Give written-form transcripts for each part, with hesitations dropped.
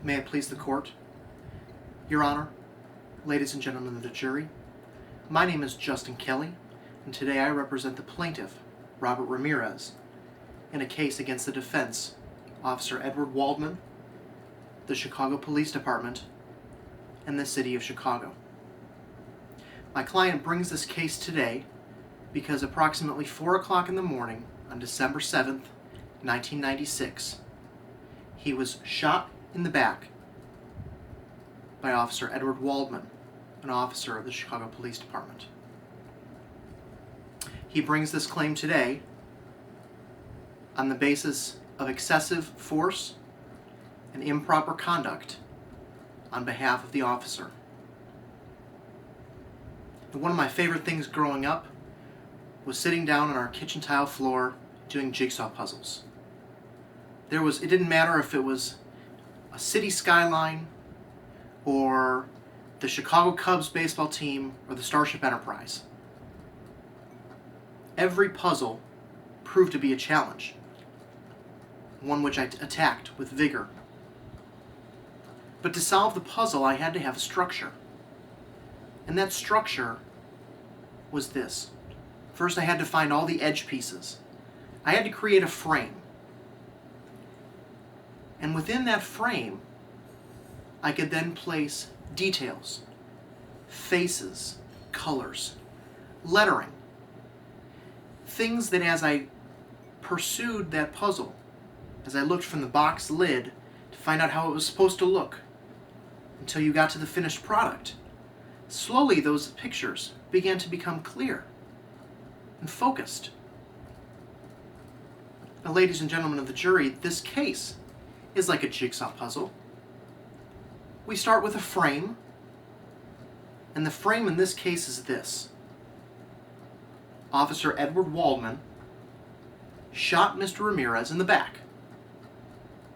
May it please the court. Your Honor, ladies and gentlemen of the jury, my name is Justin Kelly, and today I represent the plaintiff, Robert Ramirez, in a case against the defense, Officer Edward Waldman, the Chicago Police Department, and the City of Chicago. My client brings this case today because approximately 4 o'clock in the morning on December 7th, 1996, he was shot in the back by Officer Edward Waldman, an officer of the Chicago Police Department. He brings this claim today on the basis of excessive force and improper conduct on behalf of the officer. And one of my favorite things growing up was sitting down on our kitchen tile floor doing jigsaw puzzles. It didn't matter if it was a city skyline or the Chicago Cubs baseball team or the Starship Enterprise. Every puzzle proved to be a challenge, one which I attacked with vigor. But to solve the puzzle, I had to have a structure. And that structure was this. First, I had to find all the edge pieces. I had to create a frame. And within that frame, I could then place details, faces, colors, lettering, things that as I pursued that puzzle, as I looked from the box lid to find out how it was supposed to look, until you got to the finished product, slowly those pictures began to become clear and focused. Now, ladies and gentlemen of the jury, this case is like a jigsaw puzzle. We start with a frame, and the frame in this case is this. Officer Edward Waldman shot Mr. Ramirez in the back.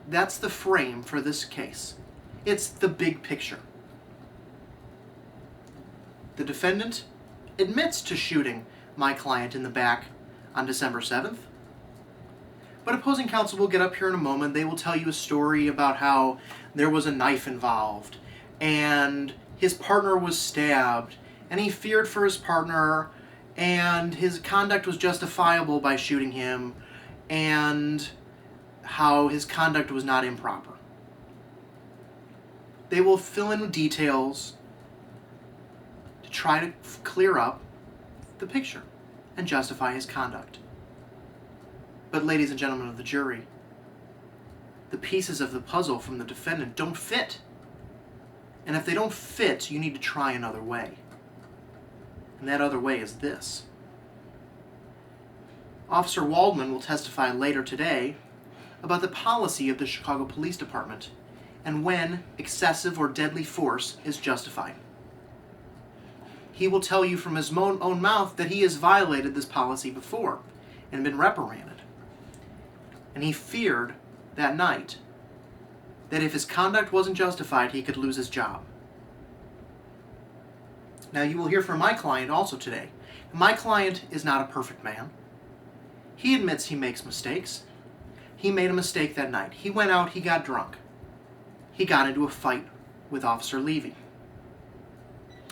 That's the frame for this case. It's the big picture. The defendant admits to shooting my client in the back on December 7th. But opposing counsel will get up here in a moment. They will tell you a story about how there was a knife involved and his partner was stabbed and he feared for his partner and his conduct was justifiable by shooting him and how his conduct was not improper. They will fill in details to try to clear up the picture and justify his conduct. But ladies and gentlemen of the jury, the pieces of the puzzle from the defendant don't fit. And if they don't fit, you need to try another way. And that other way is this. Officer Waldman will testify later today about the policy of the Chicago Police Department and when excessive or deadly force is justified. He will tell you from his own mouth that he has violated this policy before and been reprimanded. And he feared that night that if his conduct wasn't justified, he could lose his job. Now, you will hear from my client also today. My client is not a perfect man. He admits he makes mistakes. He made a mistake that night. He went out, he got drunk. He got into a fight with Officer Levy.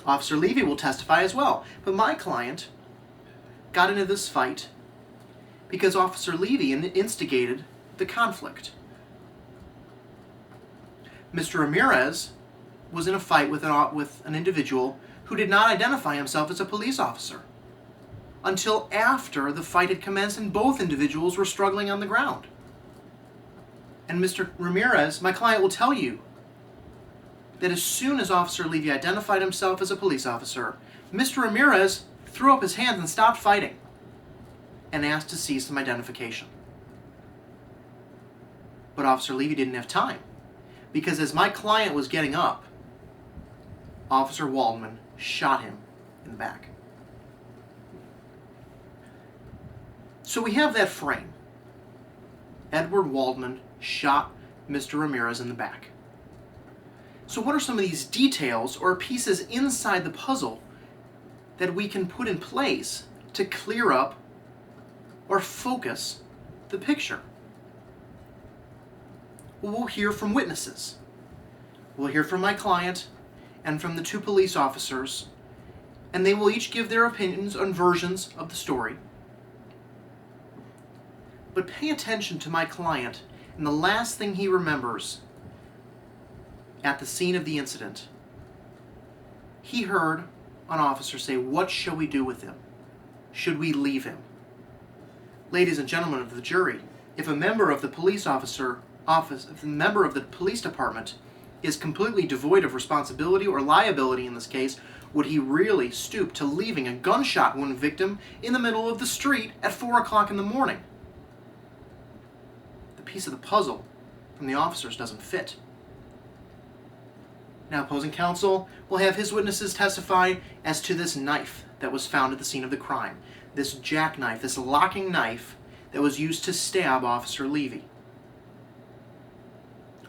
Officer Levy will testify as well. But my client got into this fight because Officer Levy instigated the conflict. Mr. Ramirez was in a fight with an individual who did not identify himself as a police officer until after the fight had commenced and both individuals were struggling on the ground. And Mr. Ramirez, my client, will tell you that as soon as Officer Levy identified himself as a police officer, Mr. Ramirez threw up his hands and stopped fighting and asked to see some identification. But Officer Levy didn't have time, because as my client was getting up, Officer Waldman shot him in the back. So we have that frame. Edward Waldman shot Mr. Ramirez in the back. So what are some of these details or pieces inside the puzzle that we can put in place to clear up or focus the picture? Well, we'll hear from witnesses. We'll hear from my client and from the two police officers, and they will each give their opinions on versions of the story. But pay attention to my client and the last thing he remembers at the scene of the incident. He heard an officer say, "What shall we do with him? Should we leave him?" Ladies and gentlemen of the jury, if a member of the police if a member of the police department is completely devoid of responsibility or liability in this case, would he really stoop to leaving a gunshot wound victim in the middle of the street at 4 o'clock in the morning? The piece of the puzzle from the officers doesn't fit. Now, opposing counsel will have his witnesses testify as to this knife that was found at the scene of the crime. This jackknife, this locking knife that was used to stab Officer Levy.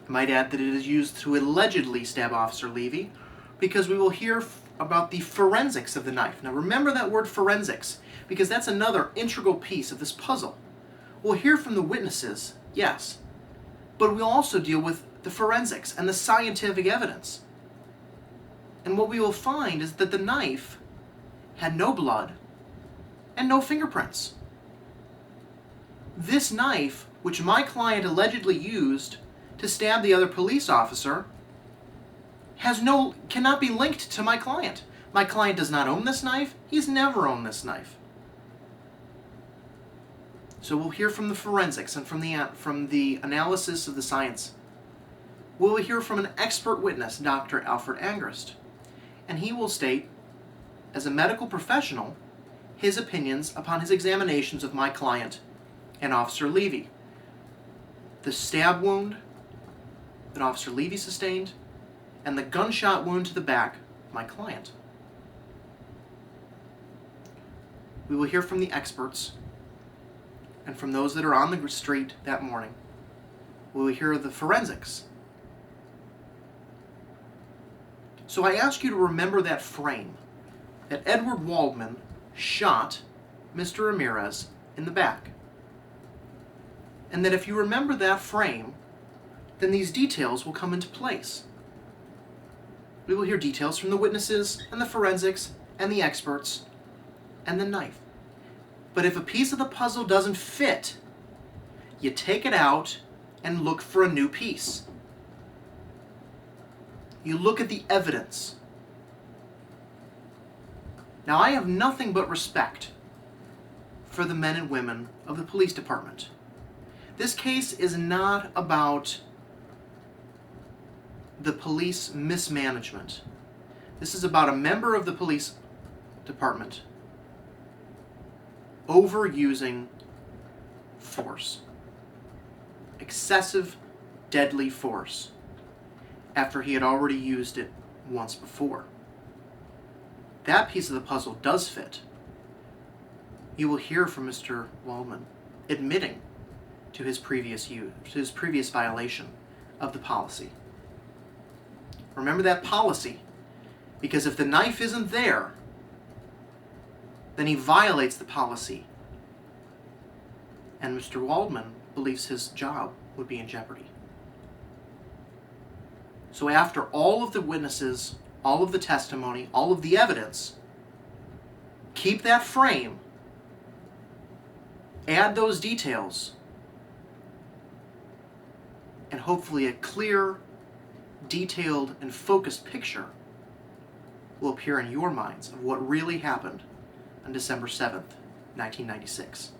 I might add that it is used to allegedly stab Officer Levy because we will hear about the forensics of the knife. Now remember that word forensics, because that's another integral piece of this puzzle. We'll hear from the witnesses, yes, but we'll also deal with the forensics and the scientific evidence. And what we will find is that the knife had no blood and no fingerprints. This knife, which my client allegedly used to stab the other police officer, cannot be linked to my client. My client does not own this knife. He's never owned this knife. So we'll hear from the forensics and from the analysis of the science. We'll hear from an expert witness, Dr. Alfred Angrist, and he will state, as a medical professional, his opinions upon his examinations of my client and Officer Levy. The stab wound that Officer Levy sustained, and the gunshot wound to the back of my client. We will hear from the experts and from those that are on the street that morning. We will hear the forensics. So I ask you to remember that frame, that Edward Waldman shot Mr. Ramirez in the back. And that if you remember that frame, then these details will come into place. We will hear details from the witnesses and the forensics and the experts and the knife. But if a piece of the puzzle doesn't fit, you take it out and look for a new piece. You look at the evidence. Now, I have nothing but respect for the men and women of the police department. This case is not about the police mismanagement. This is about a member of the police department overusing force. Excessive, deadly force after he had already used it once before. That piece of the puzzle does fit. You will hear from Mr. Waldman admitting to his previous violation of the policy. Remember that policy, because if the knife isn't there, then he violates the policy, and Mr. Waldman believes his job would be in jeopardy. So after all of the witnesses, all of the testimony, all of the evidence, keep that frame, add those details, and hopefully a clear, detailed, and focused picture will appear in your minds of what really happened on December 7th, 1996.